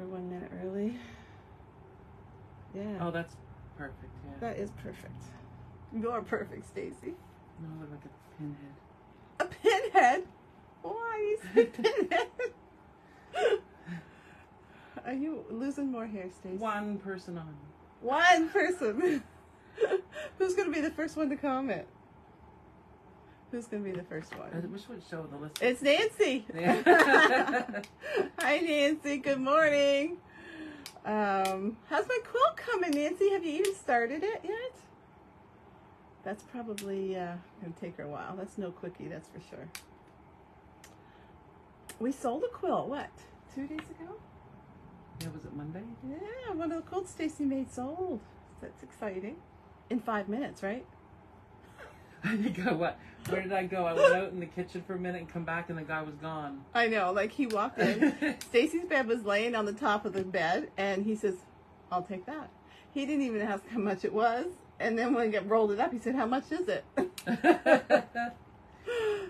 We're 1 minute early. Yeah. Oh, that's perfect. Yeah. That is perfect. You're perfect, Stacy. No, like a pinhead. A pinhead? Why do you say pinhead? Are you losing more hair, Stacy? One person on. One person. Who's going to be the first one to comment? Who's going to be the first one? Which would show the list? It's Nancy. Yeah. Hi, Nancy. Good morning. How's my quilt coming, Nancy? Have you even started it yet? That's probably going to take her a while. That's no quickie, that's for sure. We sold a quilt, what, 2 days ago? Yeah, was it Monday? Yeah, one of the quilts Stacy made sold. That's exciting. In 5 minutes, right? I think what? Where did I go? I went out in the kitchen for a minute and come back and the guy was gone. I know, like he walked in. Stacy's bed was laying on the top of the bed and he says, I'll take that. He didn't even ask how much it was. And then when he rolled it up, he said, how much is it?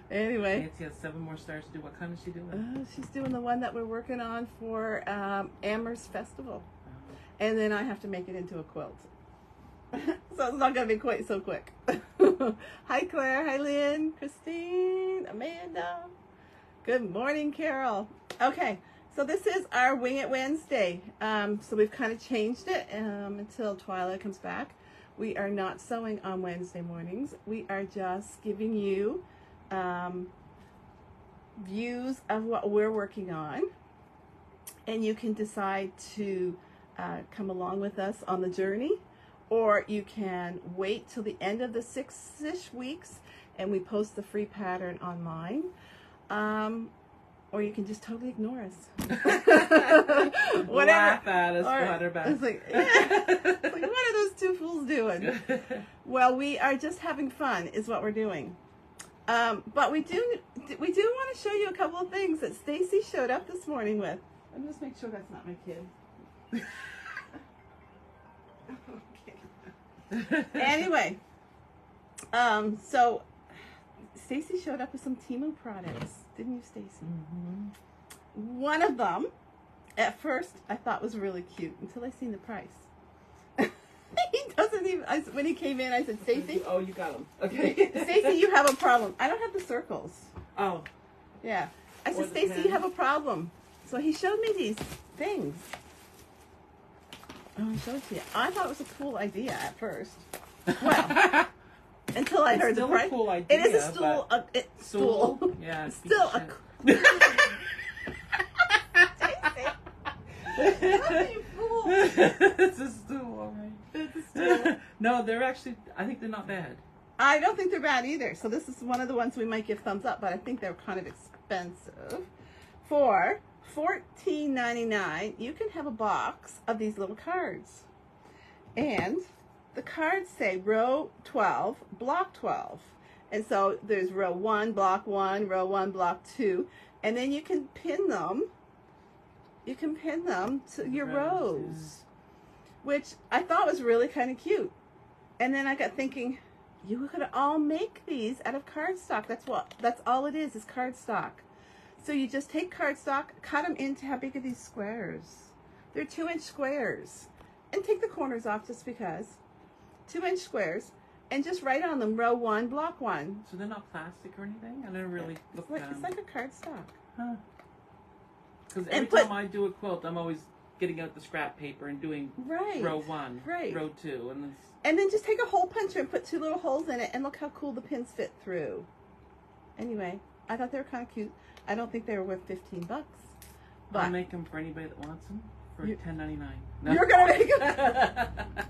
Anyway. Nancy has 7 more stars to do. What kind is she doing? She's doing the one that we're working on for Amherst Festival. And then I have to make it into a quilt. So it's not going to be quite so quick. Hi, Claire. Hi, Lynn. Christine. Amanda. Good morning, Carol. Okay, so this is our Wing It Wednesday. So we've kind of changed it until Twyla comes back. We are not sewing on Wednesday mornings. We are just giving you views of what we're working on. And you can decide to come along with us on the journey. Or you can wait till the end of the 6-ish weeks and we post the free pattern online. Or you can just totally ignore us. Whatever. Laugh at us behind our back. It's like, yeah. It's like, what are those two fools doing? Well, we are just having fun is what we're doing. But we do want to show you a couple of things that Stacy showed up this morning with. Let me just make sure that's not my kid. Anyway, so Stacy showed up with some Temu products, didn't you, Stacy? Mm-hmm. One of them, at first, I thought was really cute until I seen the price. He doesn't even. When he came in, I said, "Stacy." Oh, you got them. Okay. Stacy, you have a problem. I don't have the circles. Oh. Yeah. I said, Stacy, you have a problem. So he showed me these things. Oh, I showed it to you. I thought it was a cool idea at first. Well, until I heard the price. It's still a cool idea. It is a stool. Stool. Yeah. Still a. You fool. It's a stool, all right. It's a stool. No, they're actually. I think they're not bad. I don't think they're bad either. So this is one of the ones we might give thumbs up, but I think they're kind of expensive. For $14.99, you can have a box of these little cards. And the cards say row 12, block 12. And so there's row 1, block 1, row 1, block 2. And then you can pin them. You can pin them to your rows. Which I thought was really kind of cute. And then I got thinking, you could all make these out of cardstock. That's all it is cardstock. So you just take cardstock, cut them into how big are these squares? They're 2-inch squares. And take the corners off just because. 2-inch squares. And just write on them row 1, block 1. So they're not plastic or anything? I never really looked at them. It's like a cardstock. Huh. Because every time I do a quilt, I'm always getting out the scrap paper and doing row 1, row 2. And then just take a hole puncher and put 2 little holes in it and look how cool the pins fit through. Anyway, I thought they were kind of cute. I don't think they were worth $15. But I'll make them for anybody that wants them for $10.99. No. You're going to make them?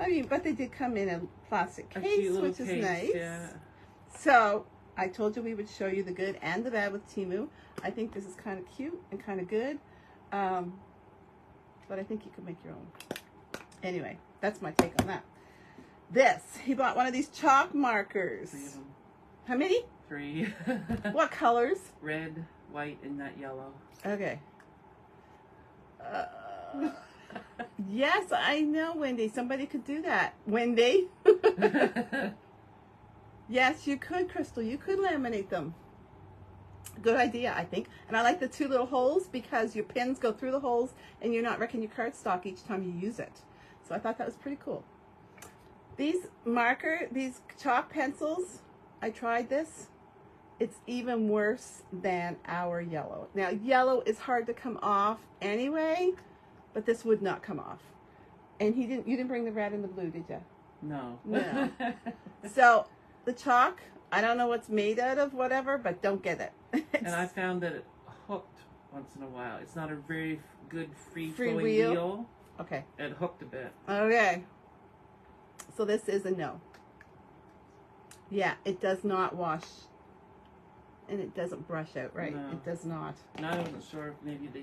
I mean, but they did come in a plastic case, which is nice. Yeah. So, I told you we would show you the good and the bad with Temu. I think this is kind of cute and kind of good. But I think you could make your own. Anyway, that's my take on that. This, he bought one of these chalk markers. 3 of them. How many? 3. What colors? Red, white, and that yellow. Okay. Yes, I know, Wendy. Somebody could do that. Wendy? Yes, you could, Crystal. You could laminate them. Good idea, I think. And I like the 2 little holes because your pins go through the holes and you're not wrecking your cardstock each time you use it. So I thought that was pretty cool. These chalk pencils, I tried this. It's even worse than our yellow. Now, yellow is hard to come off anyway, but this would not come off. And you didn't bring the red and the blue, did you? No. No. So the chalk, I don't know what's made out of, whatever, but don't get it. And I found that it hooked once in a while. It's not a very good free flowing wheel. wheel. Okay. It hooked a bit. Okay. So this is a no. Yeah, it does not wash. And it doesn't brush out, right? No. It does not. And I wasn't sure if maybe the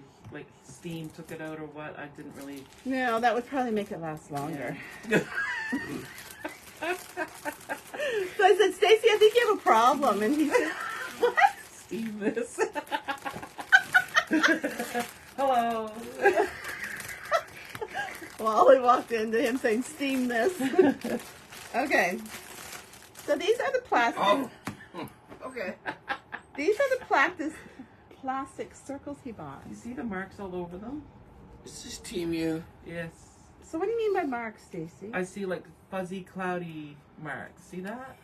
steam took it out or what. I didn't really. No, that would probably make it last longer. Yeah. So I said, Stacy, I think you have a problem. And he said, what? Steam this. Hello. Wally walked into him saying, steam this. Okay. So these are the plastic. Oh. Okay. These are the plastic circles he bought. You see the marks all over them? Is this Team U? Yes. So what do you mean by marks, Stacy? I see like fuzzy, cloudy marks. See that?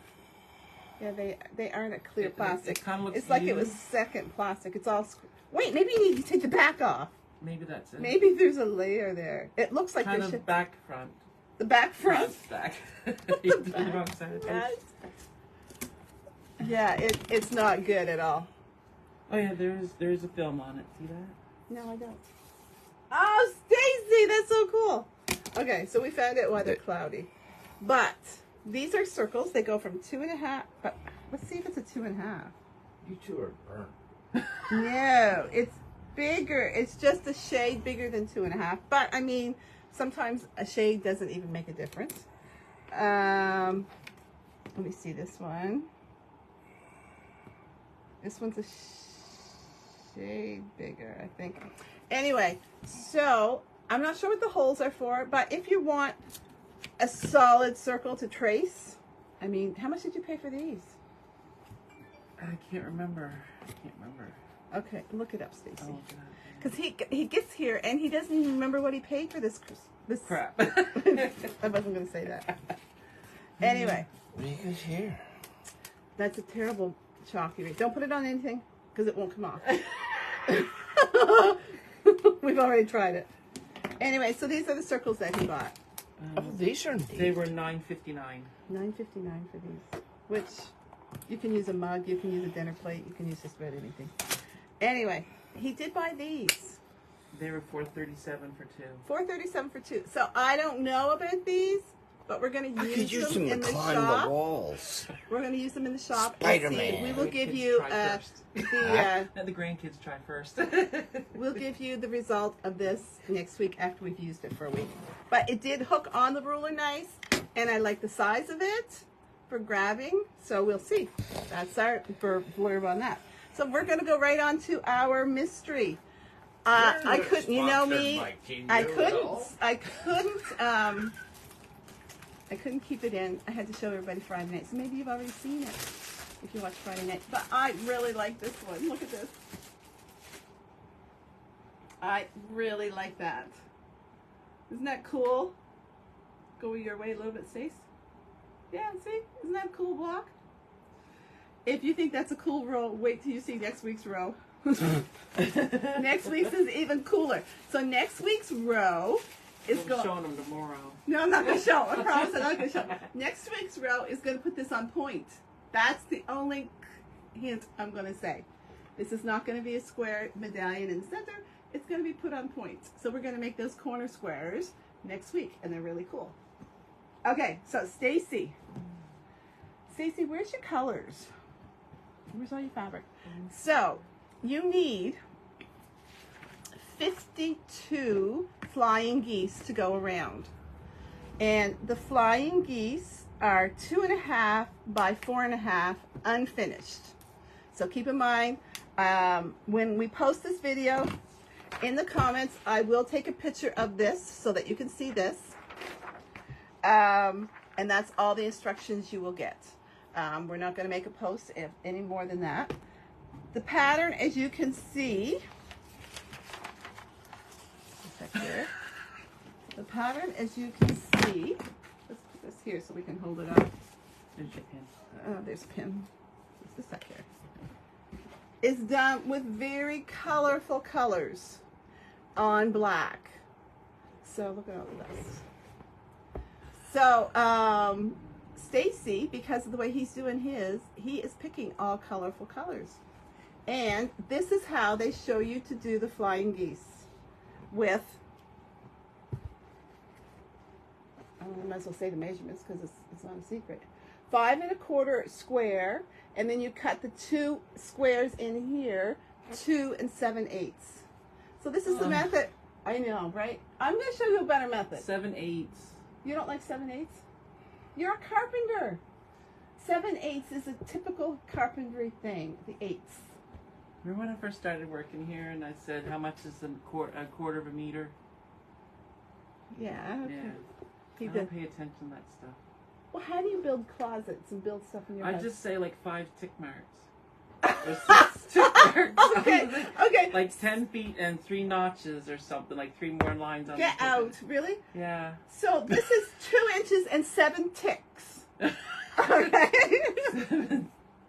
Yeah, they aren't a clear plastic. It kind of looks it's like it was second plastic. It's all. Wait, maybe you need to take the back off. Maybe that's it. Maybe there's a layer there. It looks like kind there of back front. The back front. Back. The The back wrong side. front. Yeah, it's not good at all. Oh yeah, there's a film on it. See that? No, I don't. Oh, Stacy, that's so cool. Okay, so we found out why they're cloudy. But these are circles. They go from 2.5. But let's see if it's a 2.5. You two are burnt. No, it's bigger. It's just a shade bigger than 2.5. But I mean, sometimes a shade doesn't even make a difference. Let me see this one. This one's a shade bigger, I think. Anyway, so I'm not sure what the holes are for, but if you want a solid circle to trace, I mean, how much did you pay for these? I can't remember. Okay, look it up, Stacy. Oh, because he gets here and he doesn't even remember what he paid for this crap. I wasn't going to say that. Anyway. What are you guys here? That's a terrible chalky erase. Don't put it on anything because it won't come off. We've already tried it. Anyway, so these are the circles that he bought. Oh, these are neat. They were $9.59. $9.59 for these. Which you can use a mug, you can use a dinner plate, you can use just about anything. Anyway, he did buy these. They were $4.37 for 2. $4.37 for 2. So I don't know about these, but we're going to use them in the shop. The walls. We're going to use them in the shop. Spider-Man. We will give you the grandkids try first. We'll give you the result of this next week after we've used it for a week. But it did hook on the ruler nice, and I like the size of it for grabbing. So we'll see. That's our blurb on that. So we're going to go right on to our mystery. I couldn't, you know me, I couldn't keep it in. I had to show everybody Friday night. So maybe you've already seen it if you watch Friday night. But I really like this one. Look at this. I really like that. Isn't that cool? Go your way a little bit, Stace. Yeah, see? Isn't that a cool block? If you think that's a cool row, wait till you see next week's row. Next week's is even cooler. So next week's row is going. Showing them tomorrow. No, I'm not going to show. I promise I'm not going to show. Next week's row is going to put this on point. That's the only hint I'm going to say. This is not going to be a square medallion in the center. It's going to be put on point. So we're going to make those corner squares next week, and they're really cool. Okay, so Stacy, where's your colors? Where's all your fabric? So you need 52 flying geese to go around. And the flying geese are 2.5 by 4.5 unfinished. So keep in mind, when we post this video, in the comments, I will take a picture of this so that you can see this. And that's all the instructions you will get. We're not going to make a post any more than that. The pattern, as you can see, here. The pattern, as you can see, let's put this here so we can hold it up. There's your pin. There's a pin. Just a sec here. Is done with very colorful colors on black. So look at all of this. So Stacy, because of the way he's doing his, he is picking all colorful colors. And this is how they show you to do the flying geese with, I might as well say the measurements because it's not a secret. 5 1/4 square, and then you cut the 2 squares in here, 2 7/8. So this is the method. I know, right? I'm going to show you a better method. 7/8. You don't like 7/8? You're a carpenter. 7/8 is a typical carpentry thing, the eighths. Remember when I first started working here and I said, how much is a quarter of a meter? Yeah. Yeah. I don't pay attention to that stuff. Well, how do you build closets and build stuff in your house? I just say like 5 tick marks. Or 6 tick marks. Okay, okay. Like 10 feet and 3 notches or something, like 3 more lines on Get the out, really? Yeah. So this is 2 inches and 7 ticks. Okay.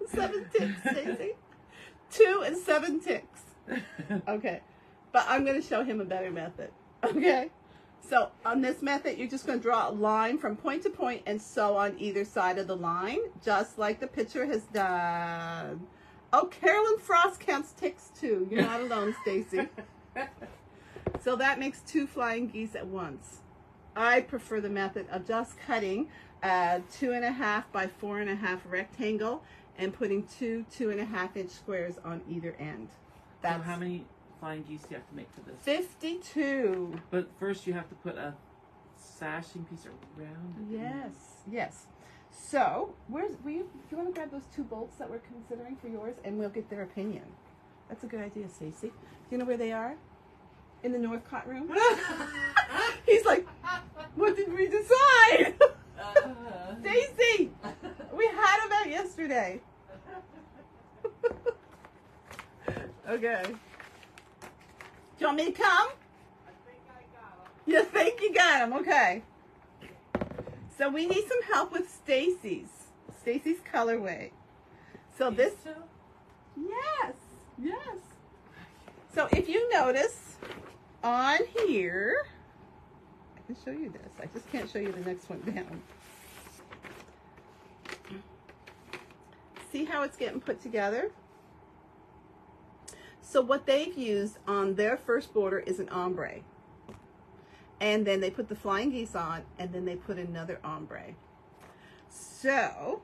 7 ticks, Stacey. 2 and 7 ticks. Okay. But I'm going to show him a better method. Okay. So on this method, you're just going to draw a line from point to point and sew on either side of the line, just like the picture has done. Oh, Carolyn Frost counts ticks too. You're not alone, Stacy. So that makes 2 flying geese at once. I prefer the method of just cutting a 2.5 by 4.5 rectangle and putting 2 2.5-inch squares on either end. That's so how many flying geese do you have to make for this? 52. But first you have to put a sashing piece around it. Yes, yes. So, do you want to grab those 2 bolts that we're considering for yours, and we'll get their opinion. That's a good idea, Stacy. Do you know where they are? In the Northcott room. He's like, what did we decide? Stacy, we had them out yesterday. Okay. Do you want me to come? I think I got them. You think you got them? Okay. So we need some help with Stacy's colorway. So this, yes. So if you notice on here, I can show you this. I just can't show you the next one down. See how it's getting put together? So what they've used on their first border is an ombre. And then they put the flying geese on, and then they put another ombre. So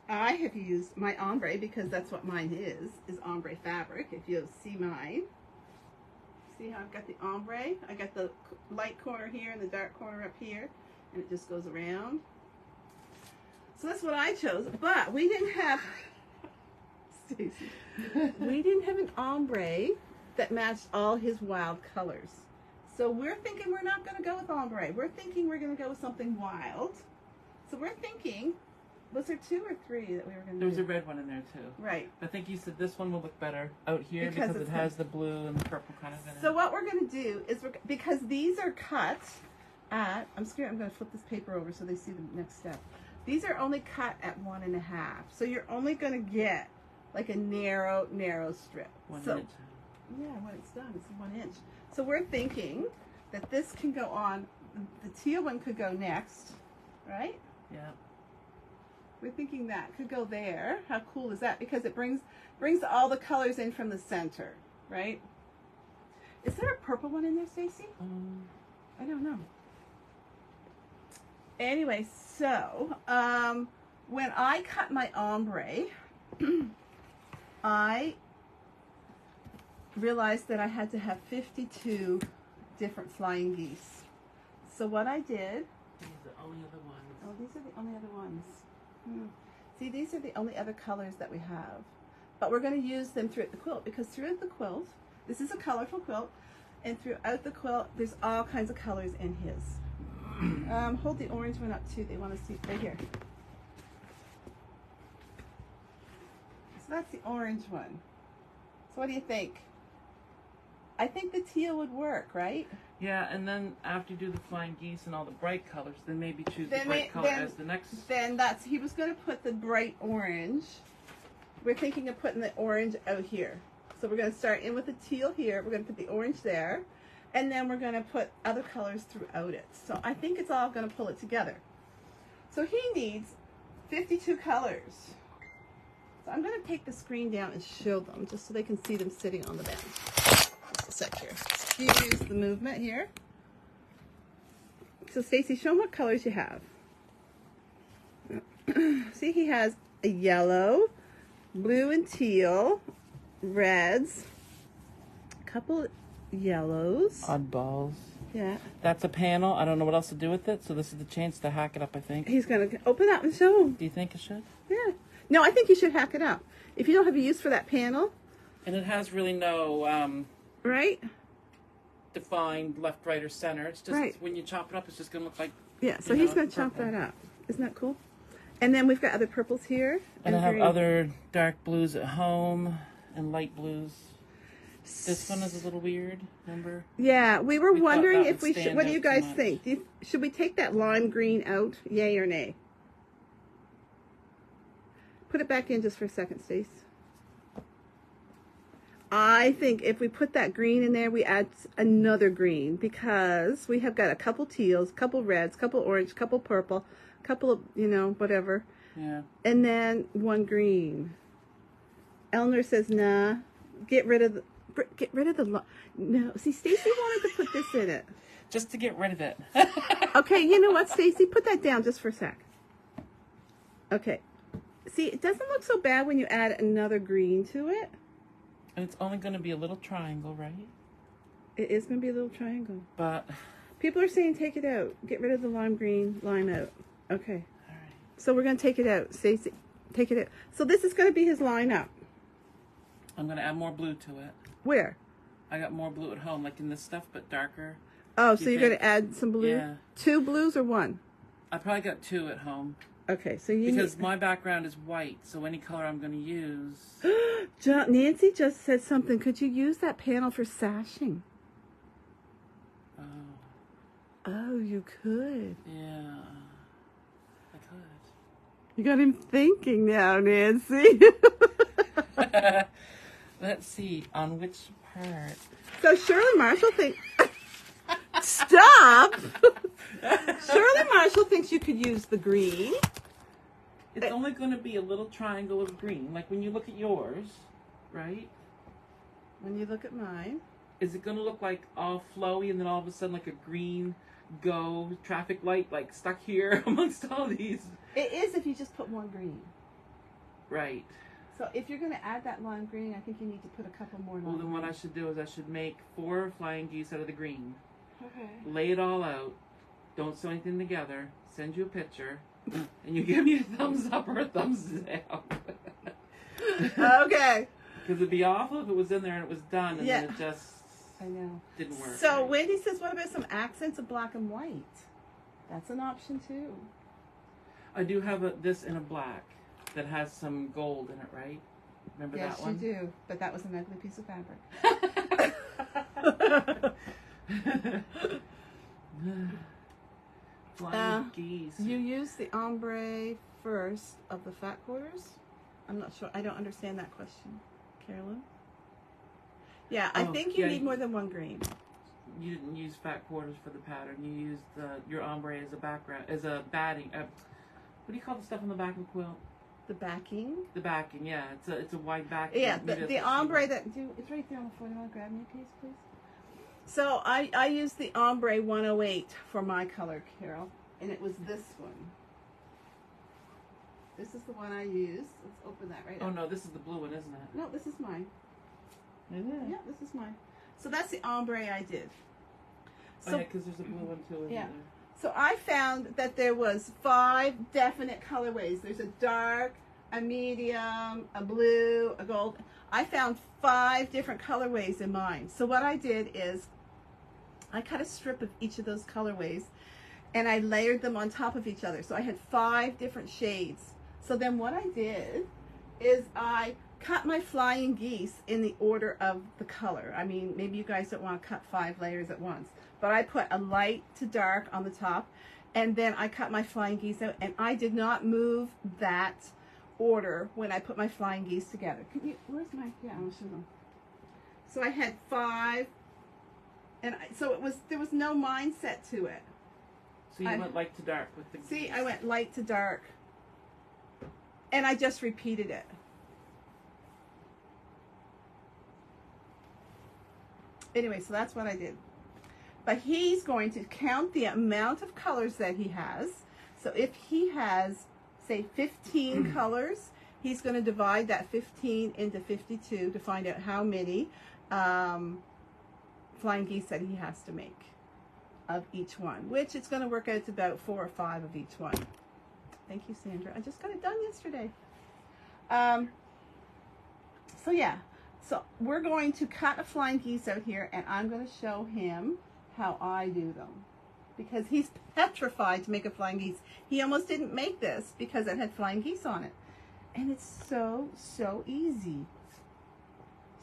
I have used my ombre, because that's what mine is ombre fabric. If you see mine, see how I've got the ombre? I got the light corner here and the dark corner up here, and it just goes around. So that's what I chose, but we didn't have, Stacey, we didn't have an ombre that matched all his wild colors. So we're thinking we're not going to go with ombre. We're thinking we're going to go with something wild. So we're thinking, was there 2 or 3 that we were going to do? There was a red one in there too. Right. I think you said this one will look better out here because it has the blue and the purple kind of in it. So what we're going to do is, because these are cut at, I'm scared I'm going to flip this paper over so they see the next step. These are only cut at 1.5. So you're only going to get like a narrow strip. 1 inch. Yeah, when it's done, it's 1 inch. So we're thinking that this can go on, the teal one could go next, right? Yeah. We're thinking that could go there. How cool is that? Because it brings all the colors in from the center, right? Is there a purple one in there, Stacy? I don't know. Anyway, so when I cut my ombre, I realized that I had to have 52 different flying geese. So what I did... These are the only other ones. Oh, these are the only other ones. See, these are the only other colors that we have. But we're going to use them throughout the quilt, because throughout the quilt, this is a colorful quilt, and throughout the quilt, there's all kinds of colors in his. Hold the orange one up too. They want to see right here. So that's the orange one. So what do you think? I think the teal would work, right? Yeah, and then after you do the flying geese and all the bright colors, then maybe choose the bright color as the next. Then he was going to put the bright orange. We're thinking of putting the orange out here. So we're going to start in with the teal here. We're going to put the orange there. And then we're going to put other colors throughout it. So I think it's all going to pull it together. So he needs 52 colors. So I'm going to take the screen down and show them just so they can see them sitting on the bench. Just a sec here. Excuse the movement here. So Stacy, show them what colors you have. See, he has a yellow, blue and teal, reds, a couple yellows. Oddballs. Yeah. That's a panel. I don't know what else to do with it, so this is the chance to hack it up, I think. He's going to open up and show them. Do you think it should? Yeah. No, I think you should hack it up. If you don't have a use for that panel. And it has really no right? defined left, right, or center. It's just when you chop it up, it's just going to look like... Yeah, so he's going to chop that up. Isn't that cool? And then we've got other purples here. And I have other dark blues at home and light blues. This one is a little weird, remember? Yeah, we were wondering if we should... What do you guys think? Should we take that lime green out? Yay or nay? Put it back in just for a second, Stace. I think if we put that green in there, we add another green because we have got a couple teals, couple reds, couple orange, couple purple, couple of, whatever. Yeah. And then one green. Eleanor says, nah, get rid of the... No, see, Stacy wanted to put this in it. Just to get rid of it. Okay, you know what, Stacy? Put that down just for a sec. Okay. See, it doesn't look so bad when you add another green to it. And it's only going to be a little triangle, right? It is going to be a little triangle. But... People are saying take it out. Get rid of the lime green, lime out. Okay. All right. So we're going to take it out. Stacy, take it out. So this is going to be his lineup. I'm going to add more blue to it. Where? I got more blue at home, like in this stuff, but darker. Oh, so you're going to add some blue? Yeah. 2 blues or 1? I probably got 2 at home. Okay, so you because my background is white, so any color I'm going to use. Nancy just said something. Could you use that panel for sashing? Oh. Oh, you could. Yeah, I could. You got him thinking now, Nancy. Let's see, on which part? So Shirley Marshall thinks... Stop! Shirley Marshall thinks you could use the green. It's only going to be a little triangle of green, like when you look at yours, right? When you look at mine. Is it going to look like all flowy and then all of a sudden like a green go traffic light like stuck here amongst all these? It is if you just put more green. Right. So if you're going to add that lime green, I think you need to put a couple more lime Well, then what green. I should do is I should make 4 flying geese out of the green. Okay. Lay it all out. Don't sew anything together. Send you a picture. And you give me a thumbs up or a thumbs down. Okay. Because it'd be awful if it was in there and it was done and then it just didn't work. So Wendy says, what about some accents of black and white? That's an option too. I do have this in a black that has some gold in it, right? Remember that one? Yes, you do. But that was an ugly piece of fabric. Flying geese. You use the ombre first of the fat quarters? I'm not sure. I don't understand that question. Carolyn? Yeah, I think you need more than 1 green. You didn't use fat quarters for the pattern. You used your ombre as a background, as a batting. What do you call the stuff on the back of the quilt? The backing? The backing, yeah. It's a wide backing. Yeah, the ombre it's right there on the floor. You want to grab me a piece, please? So I used the ombre 108 for my color, Carol, and it was this one. This is the one I used. Let's open that right up. Oh no, this is the blue one, isn't it? No, this is mine. Is it? Yeah, this is mine. So that's the ombre I did. So, oh yeah, because there's a blue one too, isn't there? So I found that there was 5 definite colorways. There's a dark, a medium, a blue, a gold. I found 5 different colorways in mine. So what I did is I cut a strip of each of those colorways and I layered them on top of each other. So I had 5 different shades. So then what I did is I cut my flying geese in the order of the color. I mean, maybe you guys don't want to cut 5 layers at once, but I put a light to dark on the top, and then I cut my flying geese out, and I did not move that order when I put my flying geese together. Can you, where's my, yeah, I'll show them. So I had 5, and so there was no mindset to it. So you went light to dark with the geese. See, I went light to dark, and I just repeated it. Anyway, so that's what I did. But he's going to count the amount of colors that he has. So if he has, say, 15 colors, he's going to divide that 15 into 52 to find out how many flying geese that he has to make of each one, which it's going to work out to about 4 or 5 of each one. Thank you, Sandra. I just got it done yesterday. So yeah. So we're going to cut a flying geese out here, and I'm going to show him how I do them, because he's petrified to make a flying geese. He almost didn't make this because it had flying geese on it, and it's so easy.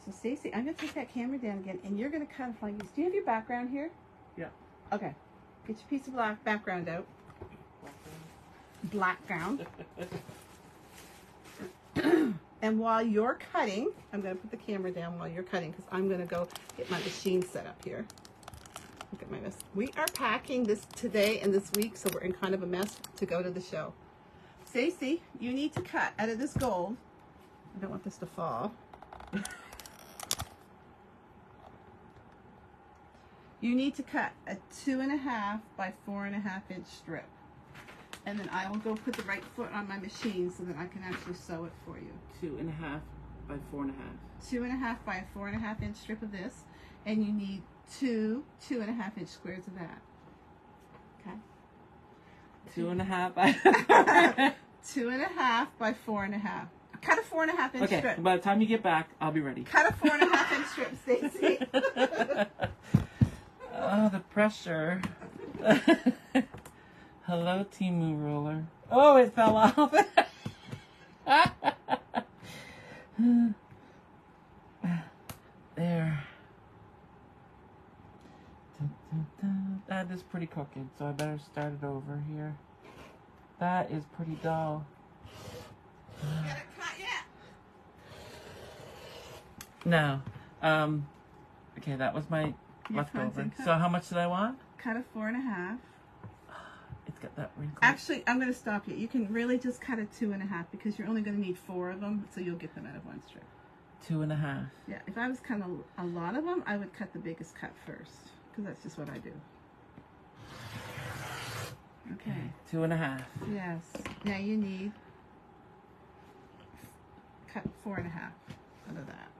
So Stacy, I'm going to take that camera down again, and you're going to cut a flying geese. Do you have your background here? Yeah. Okay. Get your piece of black background out. Background. And while you're cutting, I'm going to put the camera down while you're cutting, because I'm going to go get my machine set up here. Look at my mess. We are packing this today and this week, so we're in kind of a mess to go to the show. Stacy, you need to cut out of this gold. I don't want this to fall. You need to cut a 2.5 by 4.5 inch strip. And then I will go put the right foot on my machine so that I can actually sew it for you. 2.5 by 4.5. 2.5 by a 4.5 inch strip of this, and you need 2 2.5 inch squares of that. Okay. 2.5 by 2.5 by 4.5. Cut a 4.5 inch strip. Okay. By the time you get back, I'll be ready. Cut a 4.5 inch strip, Stacy. Oh, the pressure. Hello, Timu Roller. Oh, it fell off. There. That is pretty crooked, so I better start it over here. That is pretty dull. Get it cut yet? No. Okay, that was my leftover. So how much did I want? Cut a 4.5. It's got that wrinkle. Actually, I'm going to stop you. You can really just cut a 2.5 because you're only going to need 4 of them, so you'll get them out of one strip. 2.5. Yeah, if I was cutting a lot of them, I would cut the biggest cut first, because that's just what I do. Okay. 2.5. Yes. Now you need cut 4.5 out of that.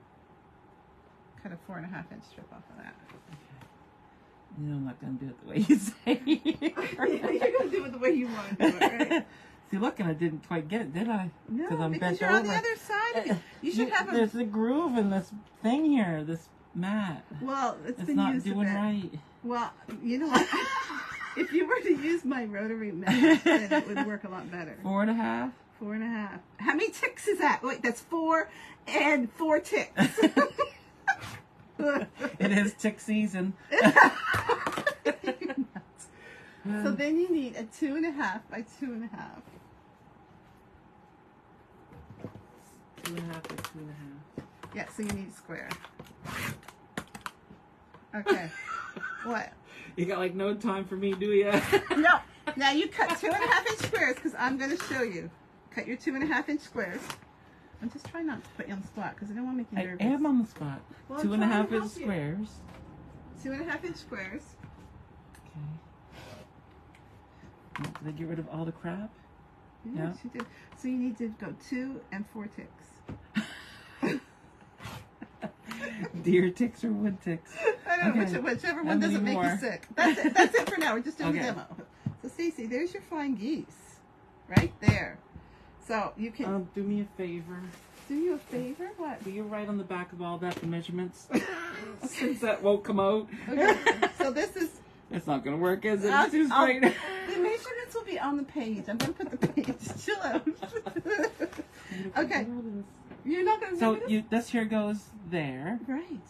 Cut a 4.5 inch strip off of that. You know, I'm not going to do it the way you say. You're going to do it the way you want to do it, right? See, look, and I didn't quite get it, did I? No, I'm because bent you're over. on the other side of it. You should have a... There's a groove in this thing here, this mat. Well, it's been not used doing a bit. right. Well, you know what? If you were to use my rotary mat, then it would work a lot better. 4.5? 4.5. How many ticks is that? Wait, that's 4 and 4 ticks. It is tick season. So then you need a 2.5 by 2.5. 2.5 by 2.5. Yeah, so you need a square. Okay. What? You got like no time for me, do you? No. Now you cut 2.5 inch squares because I'm going to show you. Cut your 2.5 inch squares. I'm just trying not to put you on the spot because I don't want to make you nervous. I am on the spot. Well, 2.5 inch squares. 2.5 inch squares. Okay. Did I get rid of all the crap? Yeah, she did. So you need to go 2 and 4 ticks. Deer ticks or wood ticks? I don't know, whichever one doesn't make you sick. That's it. That's it for now. We're just doing a demo. So Stacey, there's your flying geese. Right there. So you can... do me a favor. Do you a favor? What? Will you write on the back of all that the measurements? Since that won't come out. Okay. So this is... It's not going to work, is it? It's too straight. The measurements will be on the page. I'm going to put the page. Chill out. Okay. You're not going to So this here goes there. Right.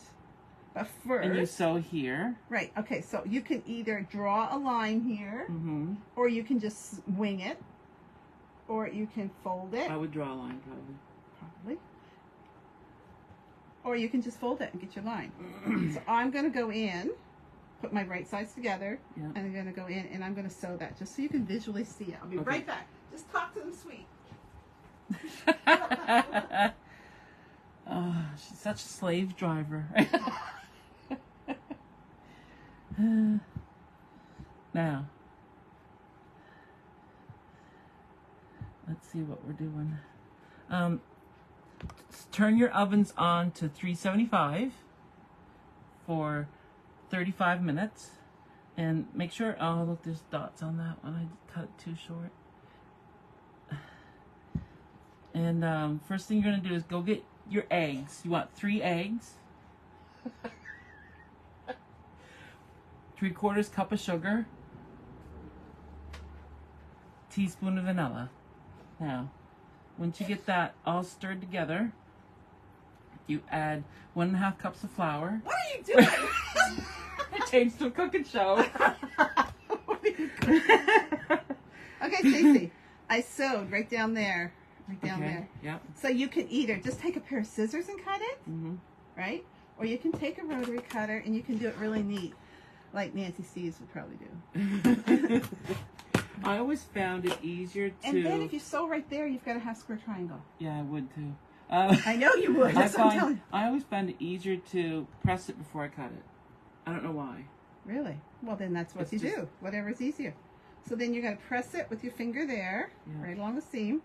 But first... And you sew here. Right. Okay, so you can either draw a line here, or you can just wing it, or you can fold it. I would draw a line, probably. Or you can just fold it and get your line. So I'm going to go in, put my right sides together, and I'm going to go in and I'm going to sew that just so you can visually see it. I'll be right back. Just talk to them sweet. Oh, she's such a slave driver. Now, let's see what we're doing. Turn your ovens on to 375 for 35 minutes. And make sure, oh look, there's dots on that one. I cut it too short. And first thing you're going to do is go get your eggs. You want 3 eggs. 3/4 cup of sugar. Teaspoon of vanilla. Now, once you get that all stirred together, you add 1.5 cups of flour. What are you doing? I changed to a cooking show. Okay, Stacey, I sewed right down there. Right down there. Yep. So you can either just take a pair of scissors and cut it, right? Or you can take a rotary cutter and you can do it really neat, like Nancy Steves would probably do. I always found it easier to... And then if you sew right there, you've got a half square triangle. Yeah, I would too. I know you would. That's what I'm telling you. I always found it easier to press it before I cut it. I don't know why. Really? Well, then that's what you do. Whatever's easier. So then you're going to press it with your finger there, right along the seam.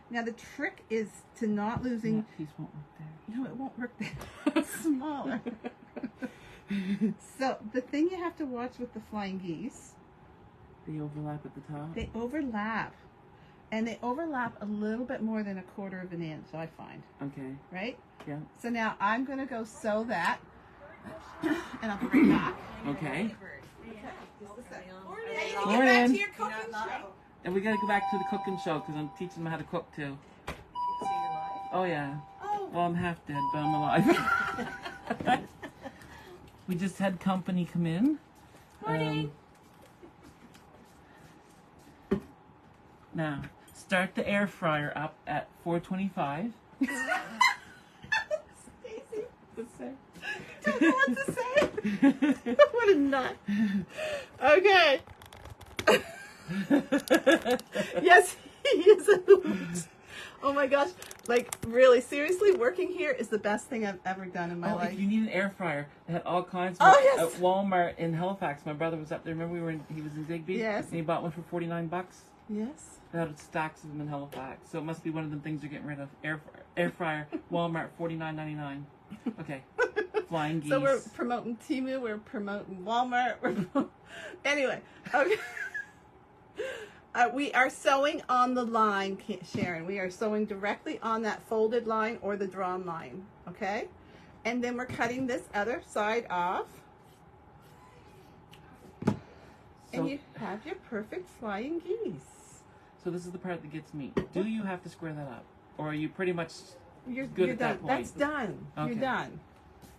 Now the trick is to not losing... That piece won't work there. No, it won't work there. It's smaller. So the thing you have to watch with the flying geese... They overlap at the top? They overlap. And they overlap a little bit more than 1/4 of an inch, I find. Okay. Right? Yeah. So now I'm going to go sew that. And I'll be right back. Okay. Morning. Get back to your cooking show. And we got to go back to the cooking show because I'm teaching them how to cook too. Oh yeah. Oh. Well, I'm half dead, but I'm alive. We just had company come in. Morning. Now, start the air fryer up at 425. Stacey. What's that? Don't know what to say. What a nut. Okay. Yes, he is a hoot. Oh my gosh. Like, really, seriously, working here is the best thing I've ever done in my life. If you need an air fryer, they had all kinds of at Walmart in Halifax. My brother was up there. Remember he was in Digby? Yes. And he bought one for $49. Yes. They had stacks of them in Halifax. So it must be one of the things you're getting rid of. Air fryer, Walmart, $49.99. Okay. Flying geese. So we're promoting Temu, we're promoting Walmart. Anyway, okay. We are sewing on the line, Sharon. We are sewing directly on that folded line or the drawn line, okay? And then we're cutting this other side off. And you have your perfect flying geese. So this is the part that gets me. Do you have to square that up? Or are you pretty much you're good at done. that point? That's done. Okay. You're done.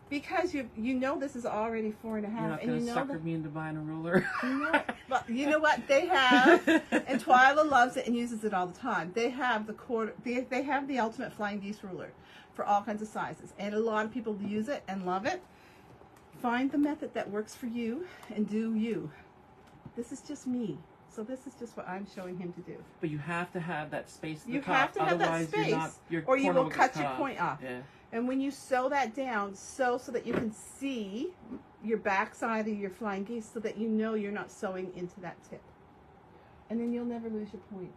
Because you know this is already 4 1/2. You're not going to sucker me into buying a ruler? No, but you know what they have, and Twyla loves it and uses it all the time. They have the they have the ultimate flying geese ruler for all kinds of sizes, and a lot of people use it and love it. Find the method that works for you and do you. This is just me. So this is just what I'm showing him to do. But you have to have that space at the you top. have to have Otherwise, that space, or you will cut your point off. Yeah. And when you sew that down, sew so that you can see your back side of your flying geese so that you know you're not sewing into that tip. And then you'll never lose your point.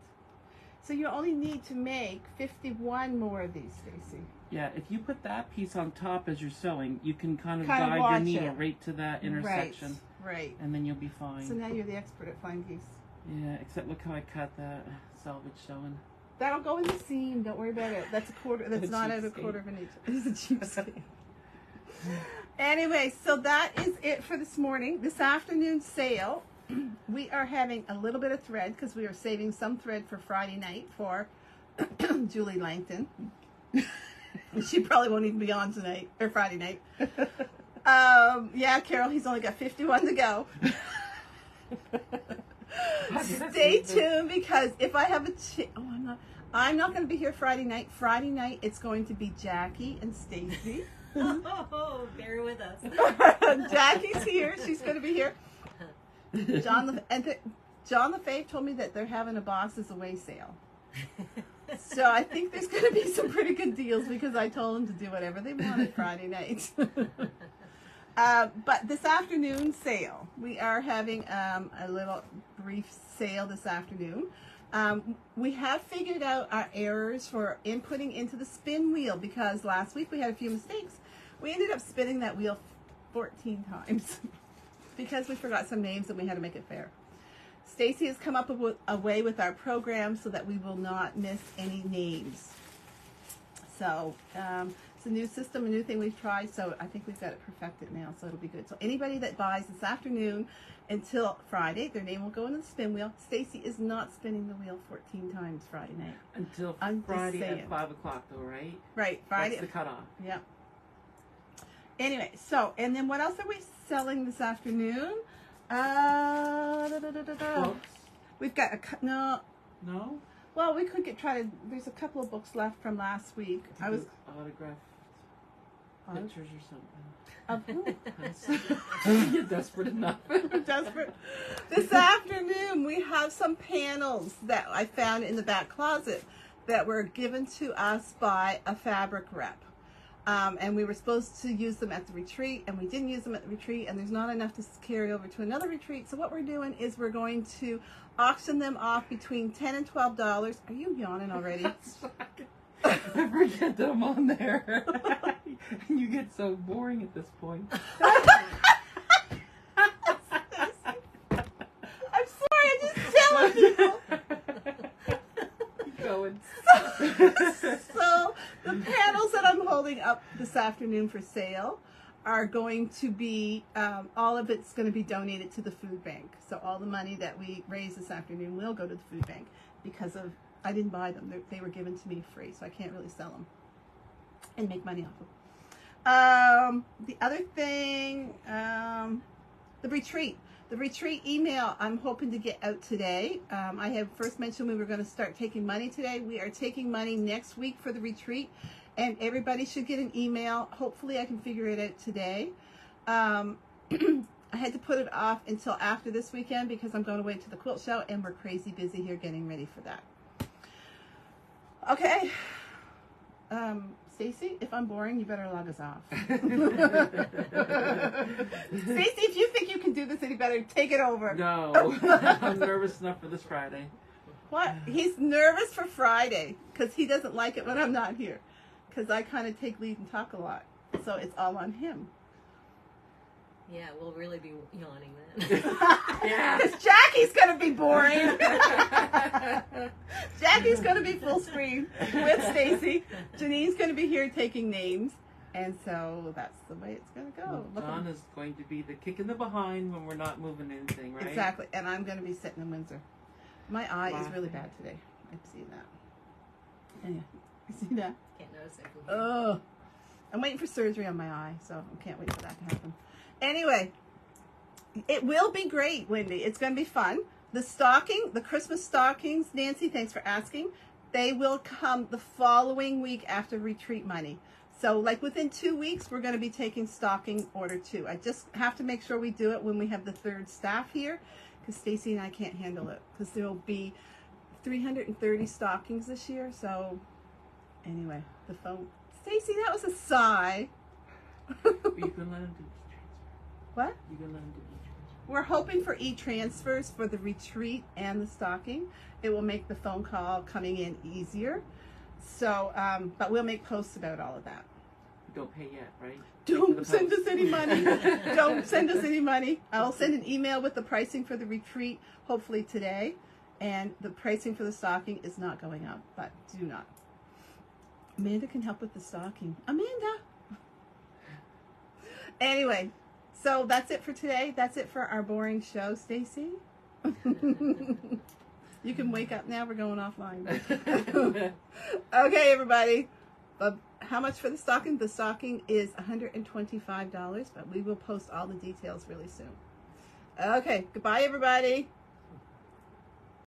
So you only need to make 51 more of these, Stacey. Yeah, if you put that piece on top as you're sewing, you can kind of guide your needle right to that intersection. Right. And then you'll be fine. So now you're the expert at flying geese. Yeah, except look how I cut that salvage sewing. That'll go in the seam. Don't worry about it. That's a quarter. That's not at 1/4 of an inch. It's a cheapskate. Anyway, so that is it for this morning. This afternoon sale, we are having a little bit of thread because we are saving some thread for Friday night for Julie Langton. She probably won't even be on tonight or Friday night. Yeah, Carol, he's only got 51 to go. Stay tuned because if I have I'm not going to be here Friday night. Friday night it's going to be Jackie and Stacy. Oh, bear with us. Jackie's here. She's going to be here. John LaFave told me that they're having a Bosses Away sale. So I think there's going to be some pretty good deals because I told them to do whatever they wanted Friday night. But this afternoon sale, we are having a little brief sale this afternoon. We have figured out our errors for inputting into the spin wheel because last week we had a few mistakes. We ended up spinning that wheel 14 times because we forgot some names and we had to make it fair. Stacy has come up with a way with our program so that we will not miss any names. So it's a new system, a new thing we've tried, so I think we've got it perfected now, so it'll be good. So anybody that buys this afternoon until Friday, their name will go into the spin wheel. Stacy is not spinning the wheel 14 times Friday night. Until I'm just Friday saying. at 5 o'clock, though, right? Right, Friday. That's the cutoff. Yeah. Anyway, so, and then what else are we selling this afternoon? Books? We've got no. No? Well, we could there's a couple of books left from last week. I was autographed pictures or something. of who? You're desperate enough. Desperate. This afternoon we have some panels that I found in the back closet that were given to us by a fabric rep. And we were supposed to use them at the retreat, and we didn't use them at the retreat, and there's not enough to carry over to another retreat. So what we're doing is we're going to auction them off between $10 and $12. Are you yawning already? I forget that I'm on there. You get so boring at this point. I'm sorry, I'm just telling people. Keep going. So the panels that I'm holding up this afternoon for sale are going to be, all of it's going to be donated to the food bank. So all the money that we raise this afternoon will go to the food bank because I didn't buy them. They were given to me free, so I can't really sell them and make money off of them. The other thing, the retreat. The retreat email I'm hoping to get out today. I have first mentioned we were going to start taking money today. We are taking money next week for the retreat, and everybody should get an email. Hopefully I can figure it out today. I had to put it off until after this weekend because I'm going away to the quilt show, and we're crazy busy here getting ready for that. Okay. Stacy, if I'm boring, you better log us off. Stacy, if you think you can do this any better, take it over. No. I'm nervous enough for this Friday. What? He's nervous for Friday because he doesn't like it when I'm not here. Because I kind of take lead and talk a lot. So it's all on him. Yeah, we'll really be yawning then. Yeah. Because Jackie's going to be boring. Jackie's going to be full screen with Stacy. Janine's going to be here taking names. And so that's the way it's going to go. John is going to be the kick in the behind when we're not moving anything, right? Exactly. And I'm going to be sitting in Windsor. My eye is really bad today. I've seen that. Anyway, you see that? Can't notice it. Oh, I'm waiting for surgery on my eye, so I can't wait for that to happen. Anyway, it will be great, Wendy. It's going to be fun. The Christmas stockings, Nancy, thanks for asking. They will come the following week after retreat money. So like within 2 weeks, we're going to be taking stocking order 2. I just have to make sure we do it when we have the third staff here because Stacy and I can't handle it because there will be 330 stockings this year. So anyway, the phone. Stacy, that was a sigh. You can let him do this transfer. What? You can let him do this transfer. We're hoping for e-transfers for the retreat and the stocking. It will make the phone call coming in easier. So, but we'll make posts about all of that. Don't pay yet, right? Don't send us any money. Don't send us any money. I'll send an email with the pricing for the retreat, hopefully today. And the pricing for the stocking is not going up, but do not. Amanda can help with the stocking. Amanda! Anyway, so that's it for today. That's it for our boring show, Stacy. You can wake up now. We're going offline. Okay, everybody. how much for the stocking? The stocking is $125, but we will post all the details really soon. Okay, goodbye everybody.